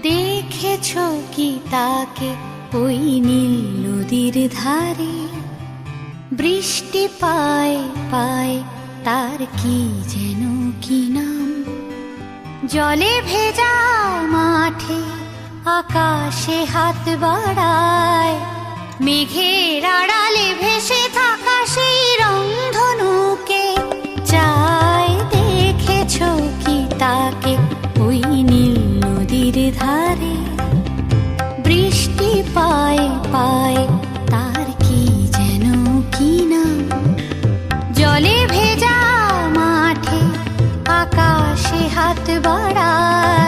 দেখেছ কি তাকে ওই নীল নদীর ধারে? বৃষ্টি পায় পায় তার কি যেন কি নাম। জলে ভেজা মাঠে আকাশে হাত বাড়ায়, মেঘের আড়ালে ভেসে থাকা সেই রংধনুকে চায়। দেখেছ কি তাকে ওই নীল নদীর ধারে? বৃষ্টি পায় পায় তার কি যেন কি নাম। জলে ভেজা মাঠে আকাশে হাত বাড়ায়,